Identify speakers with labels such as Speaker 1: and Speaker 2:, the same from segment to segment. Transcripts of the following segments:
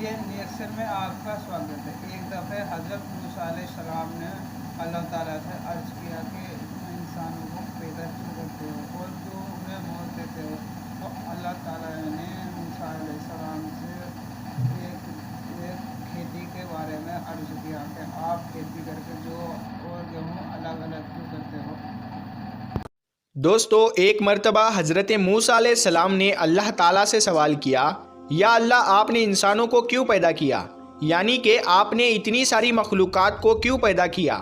Speaker 1: ये लेक्चर में आपका स्वागत है। एक दफ़े हज़रत मूसा अलैहिस्सलाम ने अल्लाह ताला से अर्ज़ किया कि तुम इंसानों को पैदा क्यों करते हो और जो उन्हें मौत देते हो। तो अल्लाह ताला ने मूसा अलैहिस्सलाम से एक खेती के बारे में अर्ज़ किया कि आप खेती करके जो और गेहूँ अलग अलग क्यों करते हो।
Speaker 2: दोस्तों, एक मर्तबा हज़रत मूसा अलैहिस्सलाम ने अल्लाह ताला से सवाल किया, या अल्लाह, आपने इंसानों को क्यों पैदा किया? यानी कि आपने इतनी सारी मखलूक़ात को क्यों पैदा किया,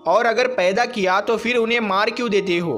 Speaker 2: और अगर पैदा किया तो फिर उन्हें मार क्यों देते हो,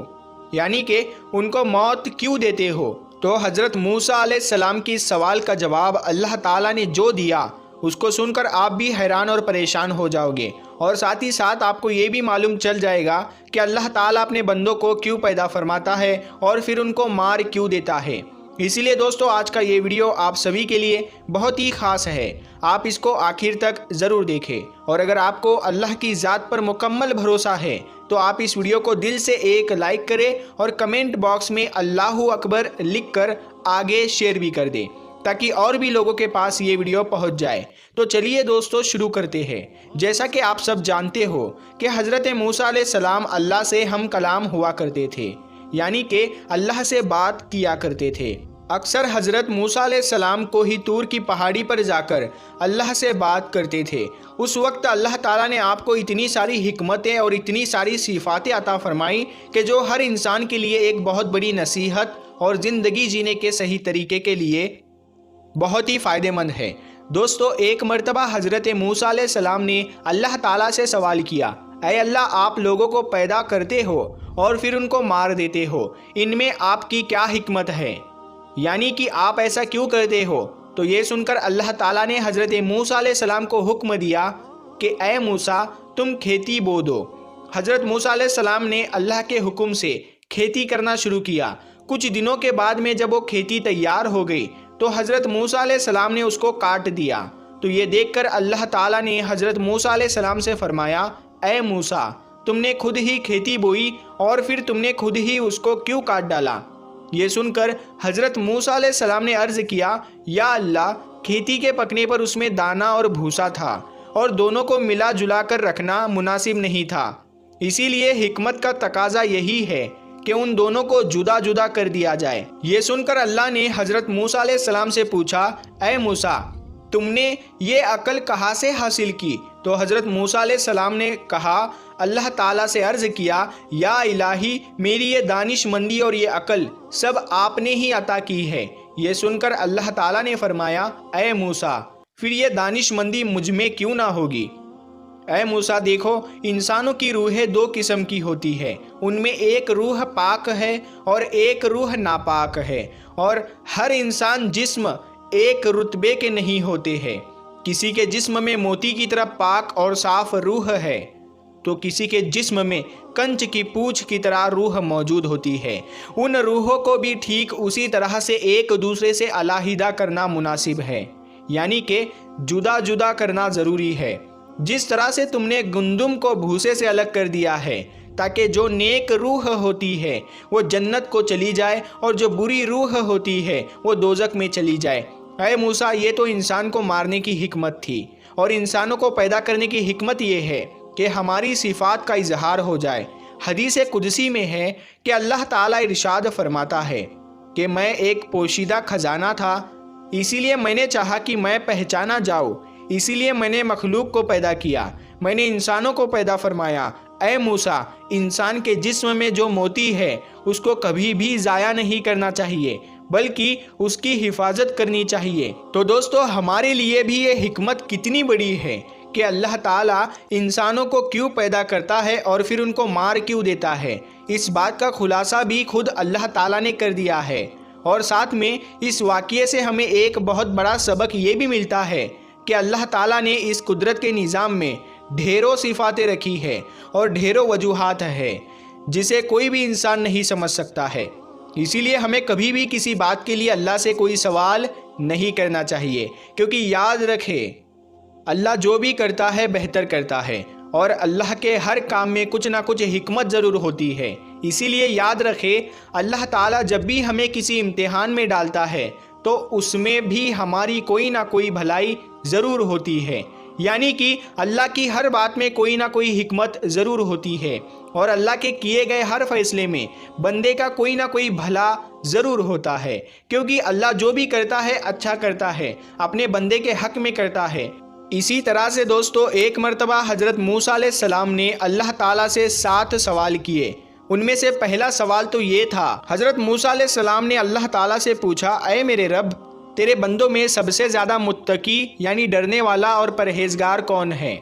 Speaker 2: यानी कि उनको मौत क्यों देते हो। तो हज़रत मूसा अलैहिस्सलाम की इस सवाल का जवाब अल्लाह ताला ने जो दिया उसको सुनकर आप भी हैरान और परेशान हो जाओगे, और साथ ही साथ आपको ये भी मालूम चल जाएगा कि अल्लाह ताला अपने बंदों को क्यों पैदा फरमाता है और फिर उनको मार क्यों देता है। इसीलिए दोस्तों, आज का ये वीडियो आप सभी के लिए बहुत ही ख़ास है। आप इसको आखिर तक ज़रूर देखें, और अगर आपको अल्लाह की ज़ात पर मुकम्मल भरोसा है तो आप इस वीडियो को दिल से एक लाइक करें और कमेंट बॉक्स में अल्लाहू अकबर लिख कर आगे शेयर भी कर दें, ताकि और भी लोगों के पास ये वीडियो पहुंच जाए। तो चलिए दोस्तों, शुरू करते हैं। जैसा कि आप सब जानते हो कि हज़रत मूसा अलैहिस्सलाम अल्लाह से हम कलाम हुआ करते थे, यानी कि अल्लाह से बात किया करते थे। अक्सर हज़रत मूसा अलैहिस्सलाम को ही तूर की पहाड़ी पर जाकर अल्लाह से बात करते थे। उस वक्त अल्लाह ताला ने आपको इतनी सारी हिकमतें और इतनी सारी सिफ़ातें अता फरमाई कि जो हर इंसान के लिए एक बहुत बड़ी नसीहत और ज़िंदगी जीने के सही तरीके के लिए बहुत ही फ़ायदेमंद है। दोस्तों, एक मर्तबा हज़रत मूसा अलैहिस्सलाम ने अल्लाह ताला से सवाल किया, ऐ अल्लाह, आप लोगों को पैदा करते हो और फिर उनको मार देते हो, इनमें आपकी क्या हिकमत है, यानी कि आप ऐसा क्यों करते हो। तो ये सुनकर अल्लाह ताला ने हज़रत मूसा अलैहिस्सलाम को हुक्म दिया कि ऐ मूसा, तुम खेती बो दो। हज़रत मूसा अलैहिस्सलाम ने अल्लाह के हुक्म से खेती करना शुरू किया। कुछ दिनों के बाद में जब वो खेती तैयार हो गई तो हज़रत मूसा अलैहिस्सलाम ने उसको काट दिया। तो ये देखकर अल्लाह ताला ने हज़रत मूसा अलैहिस्सलाम से फरमाया, ऐ मूसा, तुमने खुद ही खेती बोई और फिर तुमने खुद ही उसको क्यों काट डाला। ये सुनकर हज़रत मूसा अलैहिस्सलाम ने अर्ज़ किया, या अल्लाह, खेती के पकने पर उसमें दाना और भूसा था और दोनों को मिला जुला कर रखना मुनासिब नहीं था। इसीलिए हिकमत का तकाजा यही है कि उन दोनों को जुदा जुदा कर दिया जाए। ये सुनकर अल्लाह ने हज़रत मूसा अलैहिस्सलाम से पूछा, ऐ मूसा, तुमने ये अकल कहाँ से हासिल की। तो हज़रत मूसा अलैहिस्सलाम ने कहा, अल्लाह ताला से अर्ज़ किया, या इलाही, मेरी ये दानिशमंदी और ये अकल सब आपने ही अता की है। ये सुनकर अल्लाह ताला ने फरमाया, ऐ मूसा, फिर ये दानिशमंदी मुझ में क्यों ना होगी। ऐ मूसा, देखो, इंसानों की रूहें दो किस्म की होती है। उनमें एक रूह पाक है और एक रूह नापाक है, और हर इंसान जिस्म एक रुतबे के नहीं होते हैं। किसी के जिस्म में मोती की तरह पाक और साफ रूह है, तो किसी के जिस्म में कंच की पूंछ की तरह रूह मौजूद होती है। उन रूहों को भी ठीक उसी तरह से एक दूसरे से अलहदा करना मुनासिब है, यानी कि जुदा जुदा करना ज़रूरी है। जिस तरह से तुमने गंदुम को भूसे से अलग कर दिया है ताकि जो नेक रूह होती है वो जन्नत को चली जाए और जो बुरी रूह होती है वो दोज़ख में चली जाए। ऐ मूसा, ये तो इंसान को मारने की हिकमत थी, और इंसानों को पैदा करने की हिकमत ये है कि हमारी सिफ़ात का इजहार हो जाए। हदीस कुदसी में है कि अल्लाह ताला इरशाद फरमाता है कि मैं एक पोशीदा खजाना था, इसीलिए मैंने चाहा कि मैं पहचाना जाऊँ, इसीलिए मैंने मखलूक को पैदा किया, मैंने इंसानों को पैदा फरमाया। ऐ मूसा, इंसान के जिस्म में जो मोती है उसको कभी भी ज़ाया नहीं करना चाहिए, बल्कि उसकी हिफाजत करनी चाहिए। तो दोस्तों, हमारे लिए भी ये हिकमत कितनी बड़ी है कि अल्लाह ताला इंसानों को क्यों पैदा करता है और फिर उनको मार क्यों देता है। इस बात का खुलासा भी खुद अल्लाह ताला ने कर दिया है, और साथ में इस वाक़ये से हमें एक बहुत बड़ा सबक ये भी मिलता है कि अल्लाह ताला ने इस कुदरत के निज़ाम में ढेरों सिफ़ातें रखी है और ढेरों वजूहात है जिसे कोई भी इंसान नहीं समझ सकता है। इसीलिए हमें कभी भी किसी बात के लिए अल्लाह से कोई सवाल नहीं करना चाहिए, क्योंकि याद रखें, अल्लाह जो भी करता है बेहतर करता है, और अल्लाह के हर काम में कुछ ना कुछ हिकमत ज़रूर होती है। इसीलिए याद रखें, अल्लाह ताला जब भी हमें किसी इम्तिहान में डालता है تو اس میں بھی ہماری کوئی نہ کوئی بھلائی ضرور ہوتی ہے، یعنی کہ اللہ کی ہر بات میں کوئی نہ کوئی حکمت ضرور ہوتی ہے، اور اللہ کے کیے گئے ہر فیصلے میں بندے کا کوئی نہ کوئی بھلا ضرور ہوتا ہے، کیونکہ اللہ جو بھی کرتا ہے اچھا کرتا ہے، اپنے بندے کے حق میں کرتا ہے۔ اسی طرح سے دوستو، ایک مرتبہ حضرت موسیٰ علیہ السلام نے اللہ تعالیٰ سے 7 سوال کیے۔ ان میں سے پہلا سوال تو یہ تھا، حضرت موسیٰ علیہ السلام نے اللہ تعالیٰ سے پوچھا، اے میرے رب، تیرے بندوں میں سب سے زیادہ متقی یعنی ڈرنے والا اور پرہیزگار کون ہے؟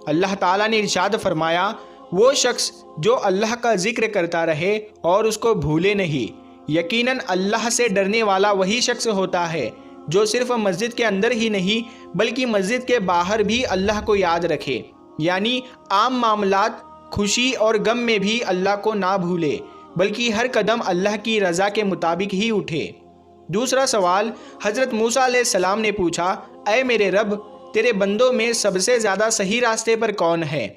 Speaker 2: اللہ تعالیٰ نے ارشاد فرمایا، وہ شخص جو اللہ کا ذکر کرتا رہے اور اس کو بھولے نہیں۔ یقیناً اللہ سے ڈرنے والا وہی شخص ہوتا ہے جو صرف مسجد کے اندر ہی نہیں بلکہ مسجد کے باہر بھی اللہ کو یاد رکھے، یعنی عام معاملات، خوشی اور غم میں بھی اللہ کو نہ بھولے بلکہ ہر قدم اللہ کی رضا کے مطابق ہی اٹھے۔ دوسرا سوال حضرت موسیٰ علیہ السلام نے پوچھا، اے میرے رب، تیرے بندوں میں سب سے زیادہ صحیح راستے پر کون ہے؟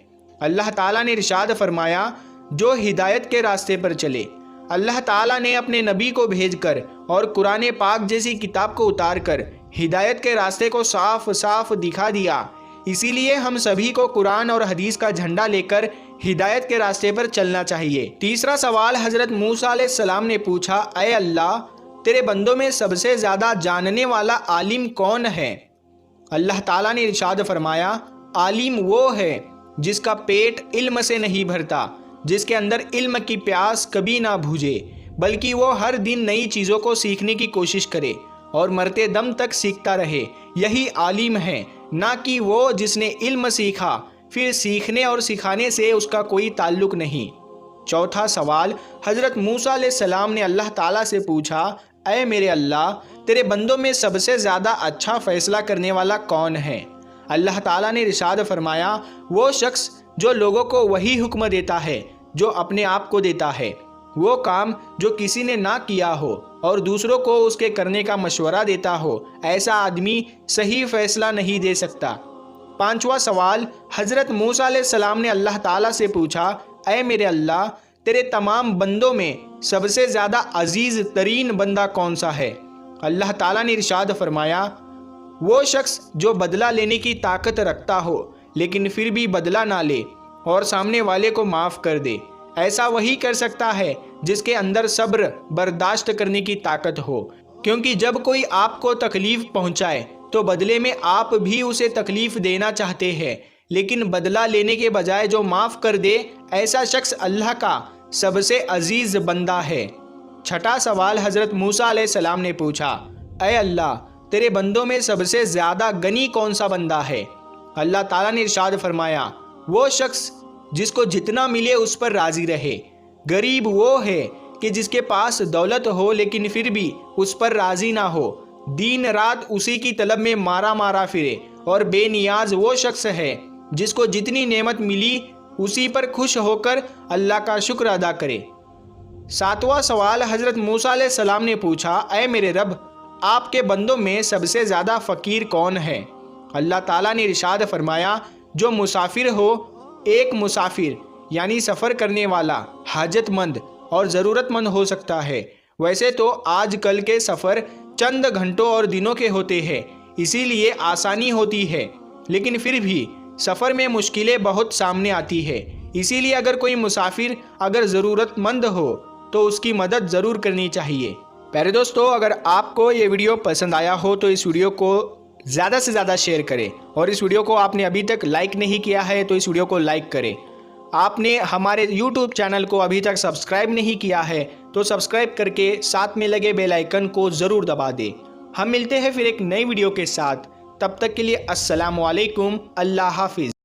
Speaker 2: اللہ تعالیٰ نے ارشاد فرمایا، جو ہدایت کے راستے پر چلے۔ اللہ تعالیٰ نے اپنے نبی کو بھیج کر اور قرآن پاک جیسی کتاب کو اتار کر ہدایت کے راستے کو صاف صاف دکھا دیا، اسی لیے ہم سبھی کو قرآن اور حدیث کا جھنڈا لے کر ہدایت کے راستے پر چلنا چاہیے۔ تیسرا سوال حضرت موسیٰ علیہ السلام نے پوچھا، اے اللہ، تیرے بندوں میں سب سے زیادہ جاننے والا عالم کون ہے؟ اللہ تعالیٰ نے ارشاد فرمایا، عالم وہ ہے جس کا پیٹ علم سے نہیں بھرتا، جس کے اندر علم کی پیاس کبھی نہ بجھے، بلکہ وہ ہر دن نئی چیزوں کو سیکھنے کی کوشش کرے اور مرتے دم تک سیکھتا رہے، یہی عالم ہے، نہ کہ وہ جس نے علم سیکھا پھر سیکھنے اور سکھانے سے اس کا کوئی تعلق نہیں۔ چوتھا سوال حضرت موسیٰ علیہ السلام نے اللہ تعالیٰ سے پوچھا، اے میرے اللہ، تیرے بندوں میں سب سے زیادہ اچھا فیصلہ کرنے والا کون ہے؟ اللہ تعالیٰ نے ارشاد فرمایا، وہ شخص جو لوگوں کو وہی حکم دیتا ہے جو اپنے آپ کو دیتا ہے، وہ کام جو کسی نے نہ کیا ہو اور دوسروں کو اس کے کرنے کا مشورہ دیتا ہو، ایسا آدمی صحیح فیصلہ نہیں دے سکتا۔ پانچواں سوال حضرت موسیٰ علیہ السلام نے اللہ تعالیٰ سے پوچھا، اے میرے اللہ، تیرے تمام بندوں میں سب سے زیادہ عزیز ترین بندہ کون سا ہے؟ اللہ تعالیٰ نے ارشاد فرمایا، وہ شخص جو بدلہ لینے کی طاقت رکھتا ہو لیکن پھر بھی بدلہ نہ لے اور سامنے والے کو معاف کر دے، ایسا وہی کر سکتا ہے جس کے اندر صبر برداشت کرنے کی طاقت ہو، کیونکہ جب کوئی آپ کو تکلیف پہنچائے تو بدلے میں آپ بھی اسے تکلیف دینا چاہتے ہیں، لیکن بدلہ لینے کے بجائے جو معاف کر دے، ایسا شخص اللہ کا سب سے عزیز بندہ ہے۔ چھٹا سوال حضرت موسیٰ علیہ السلام نے پوچھا، اے اللہ، تیرے بندوں میں سب سے زیادہ غنی کون سا بندہ ہے؟ اللہ تعالیٰ نے ارشاد فرمایا، وہ شخص جس کو جتنا ملے اس پر راضی رہے۔ غریب وہ ہے کہ جس کے پاس دولت ہو لیکن پھر بھی اس پر راضی نہ ہو، دن رات اسی کی طلب میں مارا مارا پھرے، اور بے نیاز وہ شخص ہے جس کو جتنی نعمت ملی اسی پر خوش ہو کر اللہ کا شکر ادا کرے۔ ساتواں سوال حضرت موسیٰ علیہ السلام نے پوچھا، اے میرے رب، آپ کے بندوں میں سب سے زیادہ فقیر کون ہے؟ اللہ تعالیٰ نے ارشاد فرمایا، جو مسافر ہو، ایک مسافر یعنی سفر کرنے والا حاجت مند اور ضرورت مند ہو سکتا ہے۔ ویسے تو آج کل کے سفر چند گھنٹوں اور دنوں کے ہوتے ہیں، اسی لیے آسانی ہوتی ہے، لیکن پھر بھی سفر میں مشکلیں بہت سامنے آتی ہے، اسی لیے اگر کوئی مسافر اگر ضرورت مند ہو تو اس کی مدد ضرور کرنی چاہیے۔ پیارے دوستو، اگر آپ کو یہ ویڈیو پسند آیا ہو تو اس ویڈیو کو زیادہ سے زیادہ شیئر کریں، اور اس ویڈیو کو آپ نے ابھی تک لائک نہیں کیا ہے تو اس ویڈیو کو لائک کریں۔ آپ نے ہمارے یوٹیوب چینل کو ابھی تک سبسکرائب نہیں کیا ہے تو سبسکرائب کر کے ساتھ میں لگے بیل آئیکن کو ضرور دبا دیں۔ ہم ملتے ہیں پھر ایک نئی ویڈیو کے ساتھ، تب تک کے لیے السلام علیکم، اللہ حافظ۔